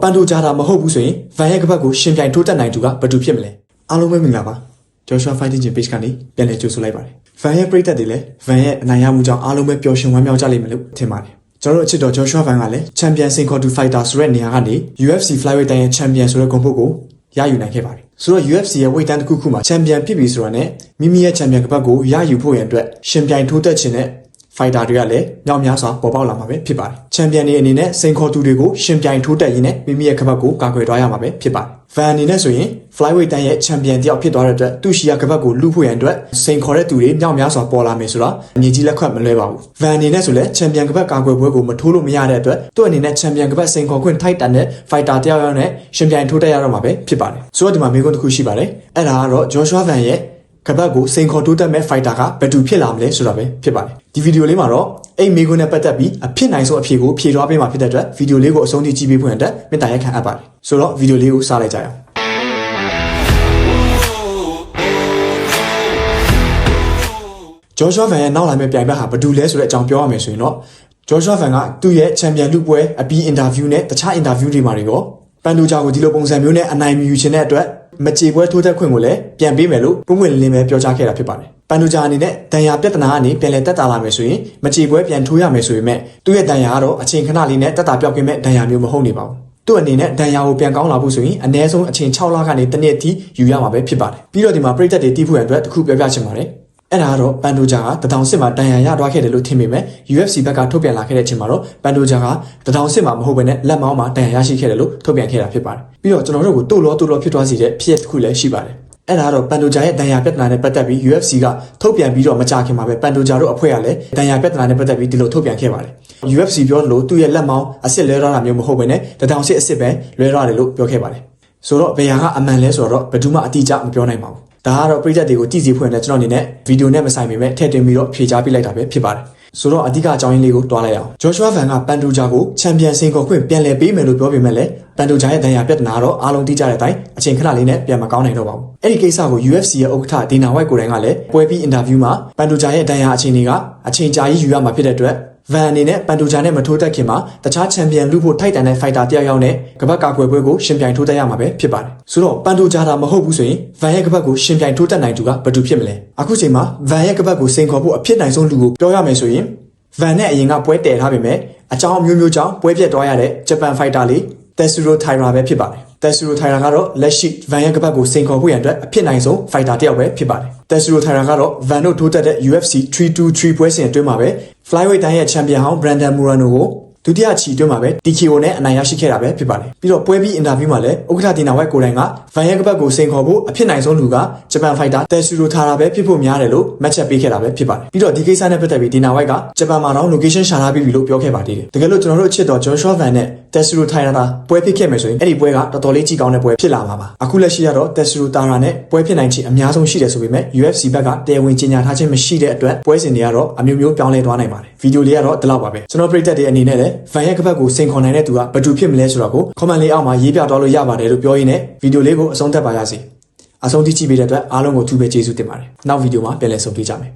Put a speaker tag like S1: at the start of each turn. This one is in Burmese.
S1: ပန်တိုဂျာတာမဟုတ်ဘူးဆိုရင်ဗန်ရဲ့ကပတ်ကိုရှင်ပြိုင်ထိုးတက်နိုင်သူကဘယ်သူဖြစ်မလဲအားလုံးပဲမင်္ဂလာပါ Joshua Fighting Gym page ကနေပြန်လည်ကြိုဆိုလိုက်ပါတယ်ဗန်ရဲ့ပရိသတ်တွေလည်းဗန်ရဲ့အနိုင်ရမှုကြောင့်အားလုံးပဲပျော်ရွှင်ဝမ်းမြောက်ကြလိမ့်မယ်လို့ထင်ပါတယ်ကျွန်တော်တို့အချစ်တော် Joshua Van ကလည်း Champion Singapore to Fighter ဆိုတဲ့နေရာကနေ UFC Flyweight တိုင်းရဲ့ Champion ဆိုတဲ့ဂုဏ်ပုဒ်ကိုရယူနိုင်ခဲ့ပါတယ်ဆိုတော့ UFC ရဲ့ weight တန်းတစ်ခုခုမှာ Champion ဖြစ်ပြီဆိုတာနဲ့မိမိရဲ့ Champion ကပတ်ကိုရယူဖို့ရန်အတွက်ရှင်ပြိုင်ထိုးတက်ခြင်းနဲ့ Fighter တွေကလည်းမြောက်များစွာပေါ်ပေါက်လာမှာပဲဖြစ်ပါတယ် Champion တွေအနေနဲ့ Singapore သူတွေကိုရှင်ပြိုင်ထိုးတက်ရင်းနဲ့မိမိရဲ့ကပတ်ကိုကာကွယ်သွားရမှာပဲဖြစ်ပါတယ် Van အနေနဲ့ဆိုရင် Flyweight တိုင်းရဲ့ Champion တယောက်ဖြစ်သွားတဲ့အတွက်သူ့ရှိရကပတ်ကိုလူဖို့ရန်အတွက်စိန်ခေါ်တဲ့သူတွေမြောက်များစွာပေါ်လာမယ်ဆိုတာအမြင်ကြီးလက်ခွတ်မလွဲပါဘူး Van အနေနဲ့ဆိုလဲ Champion ကပတ်ကာကွယ်ပွဲကိုမထိုးလို့မရတဲ့အတွက်သူ့အနေနဲ့ Champion ကပတ်စိန်ခေါ်ခွင့်ထိုက်တန်တဲ့ Fighter တယောက်ယောက်နဲ့ရှင်ပြိုင်ထိုးတက်ရတော့မှာပဲဖြစ်ပါတယ်ဆိုတော့ဒီမှာမေးခွန်းတစ်ခုရှိပါတယ်အဲ့ဒါကတော့ Joshua Van ရဲ့ကပတ်ကိုစိန်ခေါ်တိုးတက်မဲ့ Fighter ကဘယ်သူဖြစ်လာမလဲဆိုတာပဲဖြစ်ပါတယ်ဒီဗီဒီယိုလေးမှာတော့အဲ့မေးခွန်းနဲ့ပတ်သက်ပြီးအဖြစ်နိုင်ဆုံးအဖြေကိုဖြေသွားပေးမှာဖြစ်တဲ့အတွက်ဗီဒီယိုလေးကိုအဆုံးထိကြည့်ပေးဖို့အတွက်မေတ္တာရပ်ခံအပ်ပါတယ်ဆိုတော့ဗီဒီယိုလေးကိုစလိုက်ကြရအောင်Joshua Van ရဲ့နောက်လာမယ့်ပြိုင်ဘက်ဟာဘယ်သူလဲဆိုတဲ့အကြောင်းပြောရမယ်ဆိုရင်တော့ Joshua Van ကသူ့ရဲ့ Champion လူပွဲအပြီး interview နဲ့တခြား interview တွေမှာတော့ပန်တိုဂျာကိုဒီလိုပုံစံမျိုးနဲ့အနိုင်ယူခြင်းတဲ့အတွက်မကြေပွဲထိုးတက်ခွင့်ကိုလည်းပြန်ပေးမယ်လို့ပုံမှန်လင်းပဲပြောကြားခဲ့တာဖြစ်ပါတယ်ပန်တိုဂျာအနေနဲ့ဒဏ်ရာပြဿနာကနေပြန်လည်တက်တာလာမယ်ဆိုရင်မကြေပွဲပြန်ထိုးရမယ်ဆိုပေမဲ့သူ့ရဲ့ဒဏ်ရာကတော့အချိန်ခဏလေးနဲ့တက်တာပြောက်ကင်းမဲ့ဒဏ်ရာမျိုးမဟုတ်နေပါဘူးသူ့အနေနဲ့ဒဏ်ရာကိုပြန်ကောင်းလာဖို့ဆိုရင်အနည်းဆုံးအချိန်6လကနေတစ်နှစ်အထိယူရမှာပဲဖြစ်ပါတယ်ပြီးတော့ဒီမှာပရိသတ်တွေတီးဖို့ရအတွက်တခုပြောပြချင်ပါတယ်အဲ့ဒါကတော့ပန်တိုဂျာက1000စစ်မှာဒဏ်ရာရသွားခဲ့တယ်လို့ထင်ပေမဲ့ UFC ဘက်ကထုတ်ပြန်လာခဲ့တဲ့အချိန်မှာတော့ပန်တိုဂျာက1000စစ်မှာမဟုတ်ဘဲနဲ့လက်မောင်းမှာဒဏ်ရာရရှိခဲ့တယ်လို့ထုတ်ပြန်ခဲ့တာဖြစ်ပါတယ်ပြီးတော့ကျွန်တော်တို့ကိုတိုးလောဖြစ်သွားစေတဲ့ဖြစ်ရပ်တစ်ခုလည်းရှိပါတယ်အဲ့ဒါကတော့ပန်တိုဂျာရဲ့ဒဏ်ရာပြဿနာနဲ့ပတ်သက်ပြီး UFC ကထုတ်ပြန်ပြီးတော့မကြာခင်မှာပဲပန်တိုဂျာတို့အဖွဲ့ကလည်းဒဏ်ရာပြဿနာနဲ့ပတ်သက်ပြီးဒီလိုထုတ်ပြန်ခဲ့ပါတယ် UFC ပြောလို့သူ့ရဲ့လက်မောင်းအစ်စ်လဲရတာမျိုးမဟုတ်ဘဲနဲ့1000စစ်အစ်စ်ပဲလွဲရတယ်လို့ပြောခဲ့ပါတယ်ဆိုတော့ဘယ်ဟာကအမှန်လဲဆိုတော့ဘယ်သူမှအတိအကျမပြောနိုင်ပါဘူးဒါကတော့ပရိသတ်တွေကိုကြည့်စီဖွင့်တဲ့ကျွန်တော်အနေနဲ့ဗီဒီယိုနဲ့မဆိုင်ပေမဲ့ထည့်သွင်းပြီးတော့ဖြေကြားပေးလိုက်တာပဲဖြစ်ပါတယ်ဆိုတော့အဓိကအကြောင်းရင်းလေးကိုတွားလိုက်အောင် Joshua Van ကပန်တိုဂျာကိုချန်ပီယံစင်ခေါ်ခွင့်ပြန်လည်ပေးမယ်လို့ပြောပေမဲ့လည်းပန်တိုဂျာရဲ့ဒဏ်ရာပြဿနာတော့အားလုံးသိကြတဲ့အတိုင်းအချိန်ခဏလေးနဲ့ပြန်မကောင်းနိုင်တော့ပါဘူးအဲ့ဒီကိစ္စကို UFC ရဲ့ဥက္ကဋ္ဌဒီနာဝိုက်ကိုယ်တိုင်ကလည်းပွဲပြီးအင်တာဗျူးမှာပန်တိုဂျာရဲ့ဒဏ်ရာအခြေအနေကအချိန်ကြာကြီးယူရမှာဖြစ်တဲ့အတွက်Van အနေနဲ့ပန်တိုဂျာနဲ့မထိုးတက်ခင်မှာတခြားချန်ပီယံလူဖို့ထိုက်တန်တဲ့ Fighter တယောက်ယောက်နဲ့ကပတ်ကာကွယ်ပွဲကိုရှင်ပြိုင်ထိုးတက်ရမှာပဲဖြစ်ပါတယ်ဆိုတော့ပန်တိုဂျာတာမဟုတ်ဘူးဆိုရင် Van ရဲ့ကပတ်ကိုရှင်ပြိုင်ထိုးတက်နိုင်သူကဘယ်သူဖြစ်မလဲအခုချိန်မှာ Van ရဲ့ကပတ်ကိုစိန်ခေါ်ဖို့အဖြစ်နိုင်ဆုံးလူကိုပြောရမယ်ဆိုရင် Van နဲ့အရင်ကပွဲတည်ထားပေမဲ့အကြောင်းမျိုးမျိုးကြောင့်ပွဲပြတ်သွားရတဲ့ဂျပန် Fighter လေး Tatsuro Taira ပဲဖြစ်ပါတယ်Tatsuro Taira ကတော့လက်ရှိ Van ရဲ့ကပတ်ကိုစိန်ခေါ်ဖို့ရန်အတွက်အဖြစ်နိုင်ဆုံး Fighter တယောက်ပဲဖြစ်ပါတယ်Tatsuro Taira ကတော့ Van တို့ထိုးတက်တဲ့ UFC 323ပွဲစဉ်အတွင်းမှာပဲ Flyweight တိုင်းရဲ့ Champion ဟောင်း Brandon Moreno ကိုဒုတိယချီတွင်းမှာပဲ TKO နဲ့အနိုင်ရရှိခဲ့တာပဲဖြစ်ပါတယ်ပြီးတော့ပွဲပြီးအင်တာဗျူးမှာလည်းဥက္ကဋ္ဌဒီနာဝိုက်ကိုယ်တိုင်က Van ရဲ့ကပတ်ကိုစိန်ခေါ်ဖို့အဖြစ်နိုင်ဆုံးလူကဂျပန် Fighter Tatsuro Taira ပဲဖြစ်ဖို့များတယ်လို့မှတ်ချက်ပေးခဲ့တာပဲဖြစ်ပါတယ်ပြီးတော့ဒီကိစ္စနဲ့ပတ်သက်ပြီးဒီနာဝိုက်ကဂျပန်မှာတော့ location ရှာထားပြီးပြီလို့ပြောခဲ့ပါသေးတယ်တကယ်လို့ကျွန်တော်တို့အချစ်တော် Joshua Van နဲ့ Tatsuro Taira ပွဲဖြစ်ခဲ့မယ်ဆိုရင်အဲ့ဒီပွဲကတော်တော်လေးကြည့်ကောင်းတဲ့ပွဲဖြစ်လာမှာပါအခုလက်ရှိကတော့ Tatsuro Taira နဲ့ပွဲဖြစ်နိုင်ခြင်းအများဆုံးရှိတယ်ဆိုပေမဲ့ UFC ဘက်ကတရားဝင်ကြေညာထားခြင်းမရှိတဲ့အတွက်ပွဲစဉ်တွေကတော့အမျိုးမျိုးပြောင်းလဲသွားနိုင်ပါတယ်ဗီဒီယိုလေးကတော့ဒီလောက်ပါပဲကျွန်တော်ပရိသတ်တွေအနေနဲ့လည်း Van ရဲ့ကပတ်ကိုစိန်ခေါ်နိုင်တဲ့သူကဘယ်သူဖြစ်မလဲဆိုတော့ကို comment လေးအောက်မှာရေးပြသွားလို့ရပါတယ်လို့ပြောရင်းနဲ့ဗီဒီယိုလေးကိုအဆုံးသတ်ပါရစေအဆုံးထိကြည့်ပေးတဲ့အတွက်အားလုံးကိုအထူးပဲကျေးဇူးတင်ပါတယ်နောက်ဗီဒီယိုမှာပြန်လည်ဆုံတွေ့ကြမယ်